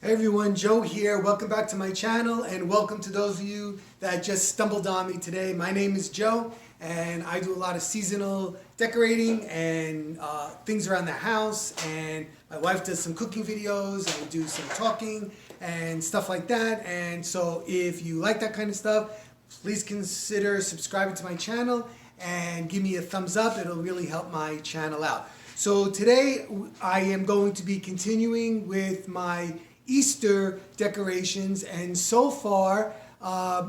Hey everyone, Joe here. Welcome back to my channel and welcome to those of you that just stumbled on me today. My name is Joe and I do a lot of seasonal decorating and things around the house, and my wife does some cooking videos and we do some talking and stuff like that. And so if you like that kind of stuff, please consider subscribing to my channel and give me a thumbs up. It'll really help my channel out. So today I am going to be continuing with my Easter decorations, and so far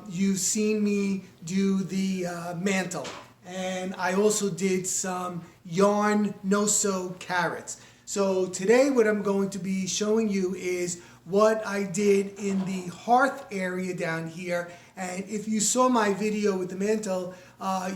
you've seen me do the mantle, and I also did some yarn no-sew carrots. So today what I'm going to be showing you is what I did in the hearth area down here. And if you saw my video with the mantle,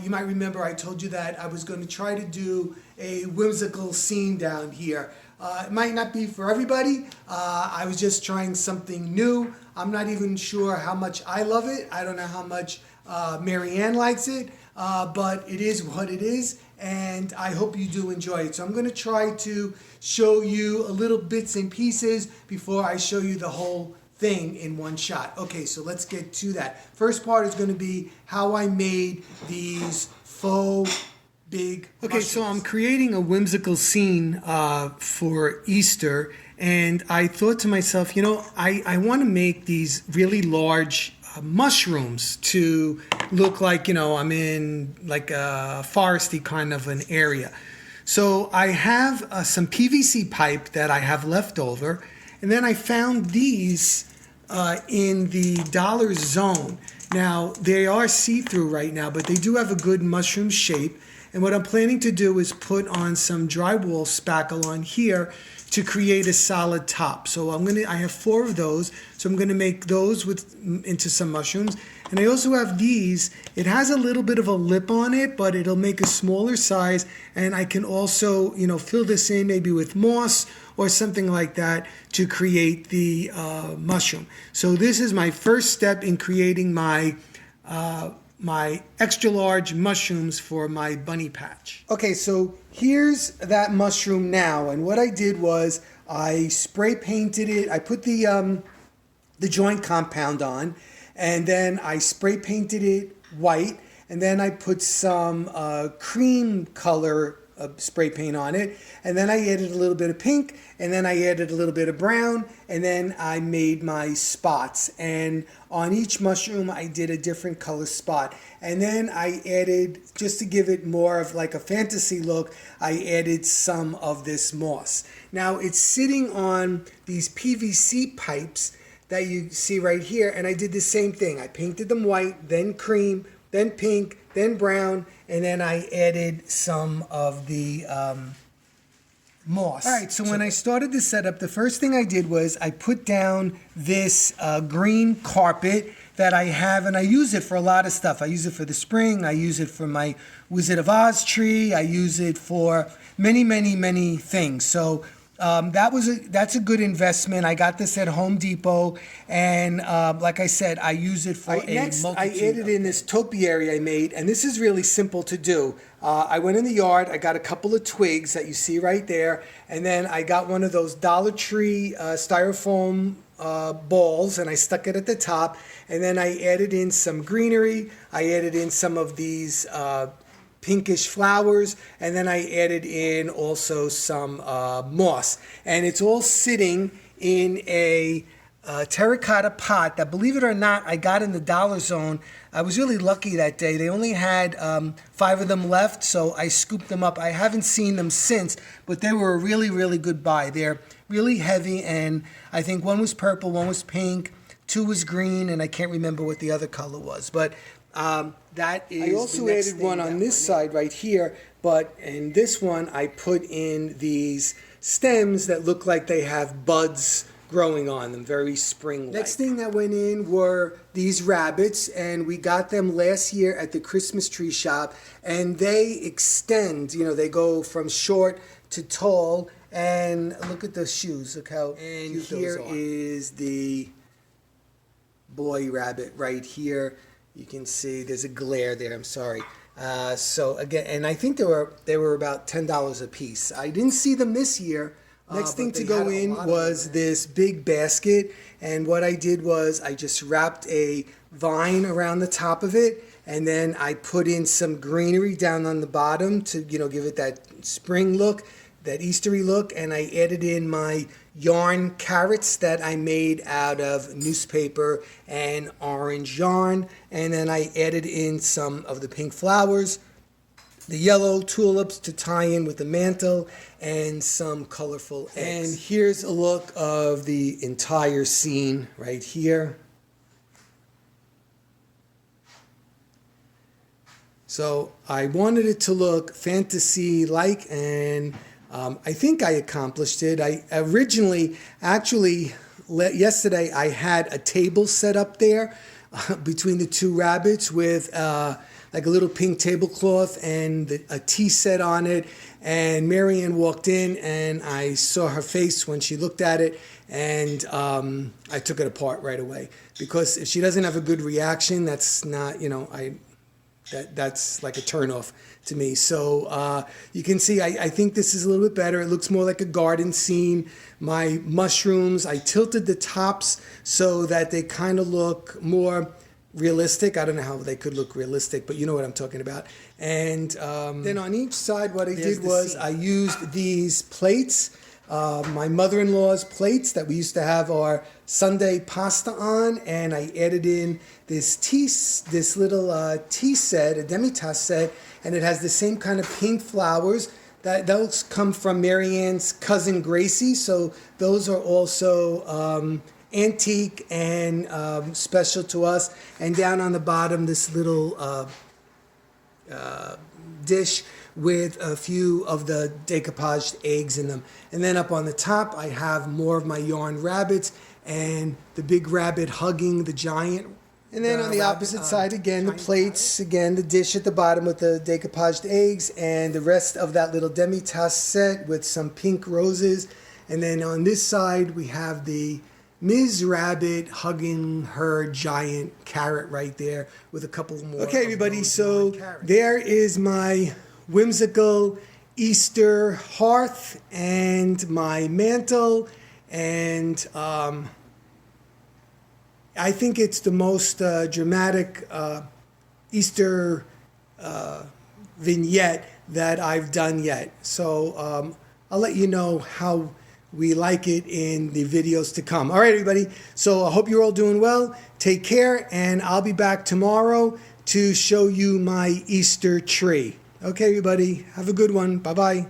you might remember I told you that I was going to try to do a whimsical scene down here. It might not be for everybody. I was just trying something new. I'm not even sure how much I love it. I don't know how much Marianne likes it, but it is what it is, and I hope you do enjoy it. So I'm going to try to show you a little bits and pieces before I show you the whole thing in one shot. Okay, so let's get to that. First part is going to be how I made these faux big mushrooms. So I'm creating a whimsical scene for Easter, and I thought to myself, you know, I want to make these really large mushrooms to look like, you know, I'm in like a foresty kind of an area. So I have some PVC pipe that I have left over, and then I found these in the Dollar Zone. Now, they are see-through right now, but they do have a good mushroom shape. And what I'm planning to do is put on some drywall spackle on here to create a solid top. So I have 4 of those, so I'm gonna make those into some mushrooms. And I also have these. It has a little bit of a lip on it, but it'll make a smaller size, and I can also, you know, fill this in maybe with moss or something like that to create the mushroom. So this is my first step in creating my extra large mushrooms for my bunny patch. Okay, so here's that mushroom now, and what I did was I spray painted it. I put the joint compound on, and then I spray painted it white, and then I put some cream color spray paint on it, and then I added a little bit of pink, and then I added a little bit of brown, and then I made my spots. And on each mushroom I did a different color spot, and then I added, just to give it more of like a fantasy look, I added some of this moss. Now it's sitting on these PVC pipes that you see right here, and I did the same thing. I painted them white, then cream, then pink, then brown, and then I added some of the moss. All right, so when I started the setup, the first thing I did was I put down this green carpet that I have, and I use it for a lot of stuff. I use it for the spring, I use it for my Wizard of Oz tree, I use it for many, many, many things. So that's a good investment. I got this at Home Depot, and like I said, I use it for next, I added in this topiary I made, and this is really simple to do. I went in the yard, I got a couple of twigs that you see right there, and then I got one of those Dollar Tree styrofoam balls, and I stuck it at the top, and then I added in some greenery. I added in some of these pinkish flowers, and then I added in also some moss, and it's all sitting in a terracotta pot that, believe it or not, I got in the Dollar Zone. I was really lucky that day. They only had 5 of them left, so I scooped them up. I haven't seen them since, but they were a really, really good buy. They're really heavy, and I think one was purple, one was pink, 2 was green, and I can't remember what the other color was, but that is. I also added one on this side right here, but in this one I put in these stems that look like they have buds growing on them, very spring-like. Next thing that went in were these rabbits, and we got them last year at the Christmas tree shop, and they extend, you know, they go from short to tall, and look at the shoes, look how cute those are. And here is the boy rabbit right here. You can see there's a glare there, I'm sorry. So again, and I think they were about $10 a piece. I didn't see them this year, Next thing to go in was this big basket, and what I did was I just wrapped a vine around the top of it, and then I put in some greenery down on the bottom to, give it that spring look, that Eastery look, and I added in my yarn carrots that I made out of newspaper and orange yarn, and then I added in some of the pink flowers, the yellow tulips to tie in with the mantle, and some colorful eggs. And here's a look of the entire scene right here. So I wanted it to look fantasy-like, and I think I accomplished it. I originally, yesterday I had a table set up there between the two rabbits with like a little pink tablecloth and a tea set on it. And Marianne walked in, and I saw her face when she looked at it, and I took it apart right away, because if she doesn't have a good reaction, that's not, that's like a turnoff to me. So you can see, I think this is a little bit better. It looks more like a garden scene. My mushrooms, I tilted the tops so that they kind of look more realistic. I don't know how they could look realistic, but you know what I'm talking about. And then on each side, what I did was I used these plates, my mother-in-law's plates that we used to have our Sunday pasta on, and I added in this little tea set, a demi-tasse set, and it has the same kind of pink flowers. Those come from Marianne's cousin Gracie, so those are also antique and special to us. And down on the bottom, this little dish with a few of the decoupaged eggs in them. And then up on the top, I have more of my yarn rabbits and the big rabbit hugging the giant. And then on the opposite side, again, the plates, again, the dish at the bottom with the decoupaged eggs, and the rest of that little demi-tasse set with some pink roses. And then on this side, we have the Ms. Rabbit hugging her giant carrot right there with a couple more. Okay, everybody, so there is my whimsical Easter hearth and my mantle, and I think it's the most dramatic Easter vignette that I've done yet. So I'll let you know how we like it in the videos to come. All right, everybody. So I hope you're all doing well. Take care, and I'll be back tomorrow to show you my Easter tree. Okay, everybody. Have a good one. Bye-bye.